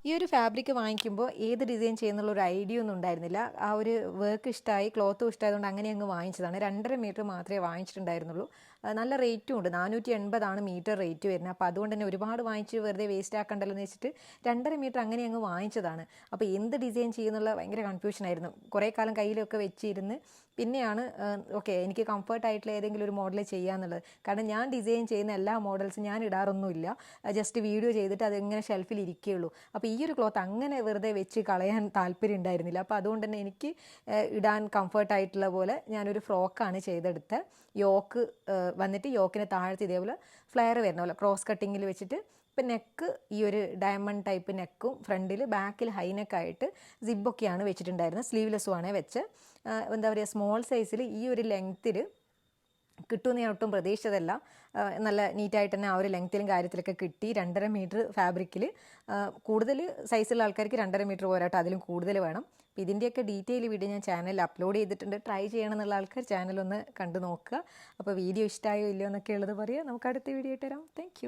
ഈ ഒരു ഫാബ്രിക് വാങ്ങിക്കുമ്പോൾ ഏത് ഡിസൈൻ ചെയ്യുന്നുള്ള ഒരു ഐഡിയ ഒന്നും ഉണ്ടായിരുന്നില്ല. ആ ഒരു വർക്ക് ഇഷ്ടമായി, ക്ലോത്തും ഇഷ്ടമായതുകൊണ്ട് അങ്ങനെ അങ്ങ് വാങ്ങിച്ചതാണ്. 2.5 മീറ്റർ മാത്രമേ വാങ്ങിച്ചിട്ടുണ്ടായിരുന്നുള്ളൂ. നല്ല റേറ്റും ഉണ്ട്, 480 മീറ്റർ റേറ്റ് വരുന്നത്. അപ്പോൾ അതുകൊണ്ട് തന്നെ ഒരുപാട് വാങ്ങിച്ച് വെറുതെ വേസ്റ്റ് ആക്കണ്ടല്ലോ എന്ന് വെച്ചിട്ട് 2.5 മീറ്റർ അങ്ങനെ അങ്ങ് വാങ്ങിച്ചതാണ്. അപ്പോൾ എന്ത് ഡിസൈൻ ചെയ്യുന്നുള്ള ഭയങ്കര കൺഫ്യൂഷനായിരുന്നു. കുറേ കാലം കയ്യിലൊക്കെ വെച്ചിരുന്ന് പിന്നെയാണ് ഓക്കെ എനിക്ക് കംഫർട്ടായിട്ടുള്ള ഏതെങ്കിലും ഒരു മോഡൽ ചെയ്യാന്നുള്ളത്. കാരണം ഞാൻ ഡിസൈൻ ചെയ്യുന്ന എല്ലാ മോഡൽസും ഞാൻ ഇടാറൊന്നുമില്ല, ജസ്റ്റ് വീഡിയോ ചെയ്തിട്ട് അതെങ്ങനെ ഷെൽഫിൽ ഇരിക്കുകയുള്ളൂ. അപ്പോൾ ഈ ഒരു ക്ലോത്ത് അങ്ങനെ വെറുതെ വെച്ച് കളയാൻ താല്പര്യം ഉണ്ടായിരുന്നില്ല. അപ്പോൾ അതുകൊണ്ട് തന്നെ എനിക്ക് ഇടാൻ കംഫർട്ടായിട്ടുള്ള പോലെ ഞാനൊരു ഫ്രോക്കാണ് ചെയ്തെടുത്തത്. യോക്ക് വന്നിട്ട് യോക്കിന് താഴത്ത് ഇതേപോലെ ഫ്ലെയർ വരുന്ന പോലെ ക്രോസ് കട്ടിങ്ങിൽ വെച്ചിട്ട്, ഇപ്പം നെക്ക് ഈ ഒരു ഡയമണ്ട് ടൈപ്പ് നെക്കും ഫ്രണ്ടിൽ ബാക്കിൽ ഹൈനെക്കായിട്ട് സിബൊക്കെയാണ് വെച്ചിട്ടുണ്ടായിരുന്നത്. സ്ലീവ്ലെസ്സുമാണ് വെച്ച്. എന്താ പറയുക, സ്മോൾ സൈസിൽ ഈ ഒരു ലെങ്ത്തിൽ കിട്ടുമെന്ന് ഞാൻ ഒട്ടും പ്രതീക്ഷിച്ചതല്ല. നല്ല നീറ്റായിട്ട് തന്നെ ആ ഒരു ലെങ്ത്തിലും കാര്യത്തിലൊക്കെ കിട്ടി. 2.5 മീറ്റർ ഫാബ്രിക്കിൽ കൂടുതൽ സൈസുള്ള ആൾക്കാർക്ക് 2.5 മീറ്റർ പോരാട്ടോ, അതിലും കൂടുതൽ വേണം. അപ്പോൾ ഇതിൻ്റെയൊക്കെ ഡീറ്റെയിൽ വീഡിയോ ഞാൻ ചാനലിൽ അപ്ലോഡ് ചെയ്തിട്ടുണ്ട്. ട്രൈ ചെയ്യണം എന്നുള്ള ആൾക്കാർ ചാനലൊന്ന് കണ്ടു നോക്കുക. അപ്പോൾ വീഡിയോ ഇഷ്ടമായോ ഇല്ലയോ എന്നൊക്കെ ഉള്ളത് പറയുക. നമുക്ക് അടുത്ത വീഡിയോ ഇട്ട് തരാം. താങ്ക്